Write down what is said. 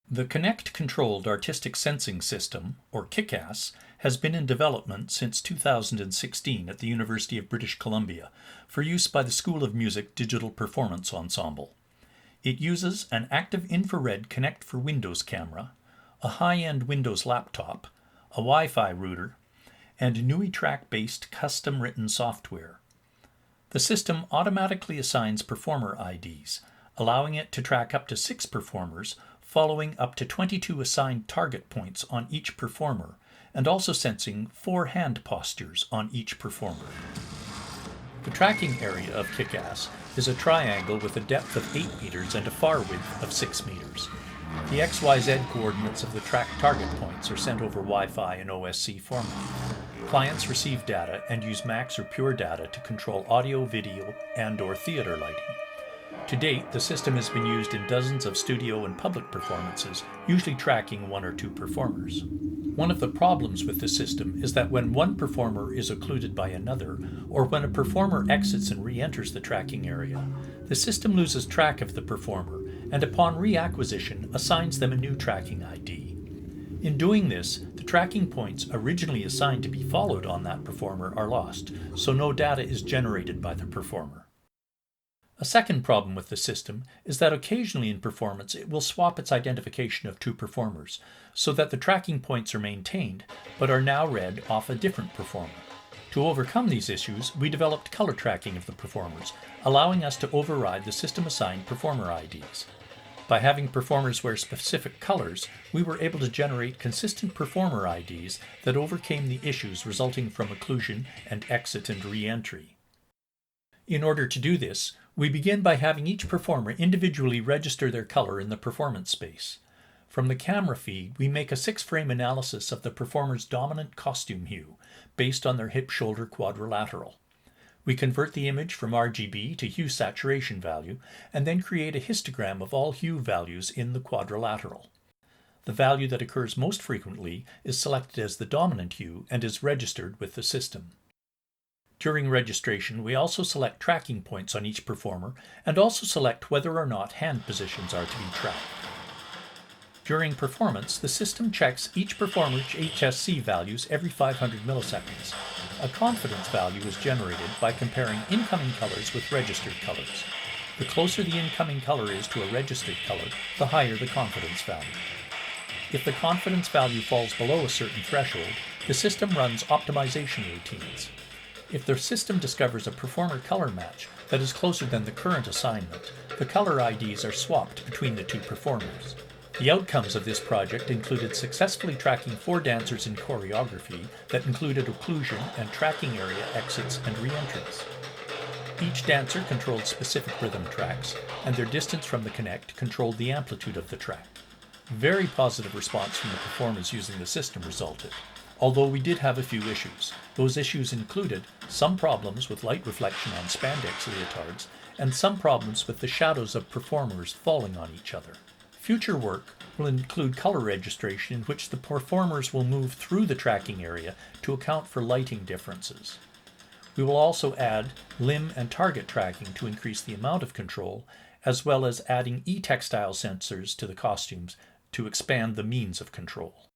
The Kinect-controlled artistic sensing system, or KICAS, has been in development since 2016 at the University of British Columbia for use by the School of Music Digital Performance Ensemble. It uses an active infrared Kinect for Windows camera, a high-end Windows laptop, a Wi-Fi router, and NUI-track-based custom-written software. The system automatically assigns performer IDs, allowing it to track up to 6 performers, following up to 22 assigned target points on each performer, and also sensing 4 hand postures on each performer. The tracking area of KICAS is a triangle with a depth of 8 meters and a far width of 6 meters. The XYZ coordinates of the tracked target points are sent over Wi-Fi and OSC format. Clients receive data and use MAX or Pure data to control audio, video, and/or theater lighting. To date, the system has been used in dozens of studio and public performances, usually tracking 1 or 2 performers. One of the problems with the system is that when one performer is occluded by another, or when a performer exits and re-enters the tracking area, the system loses track of the performer and upon reacquisition assigns them a new tracking ID. In doing this, the tracking points originally assigned to be followed on that performer are lost, so no data is generated by the performer. A second problem with the system is that occasionally in performance it will swap its identification of 2 performers, so that the tracking points are maintained, but are now read off a different performer. To overcome these issues, we developed color tracking of the performers, allowing us to override the system-assigned performer IDs. By having performers wear specific colors, we were able to generate consistent performer IDs that overcame the issues resulting from occlusion and exit and re-entry. In order to do this, we begin by having each performer individually register their color in the performance space. From the camera feed, we make a 6-frame analysis of the performer's dominant costume hue, based on their hip-shoulder quadrilateral. We convert the image from RGB to hue saturation value, and then create a histogram of all hue values in the quadrilateral. The value that occurs most frequently is selected as the dominant hue and is registered with the system. During registration, we also select tracking points on each performer and also select whether or not hand positions are to be tracked. During performance, the system checks each performer's HSC values every 500 milliseconds. A confidence value is generated by comparing incoming colors with registered colors. The closer the incoming color is to a registered color, the higher the confidence value. If the confidence value falls below a certain threshold, the system runs optimization routines. If the system discovers a performer color match that is closer than the current assignment, the color IDs are swapped between the 2 performers. The outcomes of this project included successfully tracking 4 dancers in choreography that included occlusion and tracking area exits and re-entries. Each dancer controlled specific rhythm tracks, and their distance from the Kinect controlled the amplitude of the track. Very positive response from the performers using the system resulted, although we did have a few issues. Those issues included some problems with light reflection on spandex leotards, and some problems with the shadows of performers falling on each other. Future work will include color registration in which the performers will move through the tracking area to account for lighting differences. We will also add limb and target tracking to increase the amount of control, as well as adding e-textile sensors to the costumes to expand the means of control.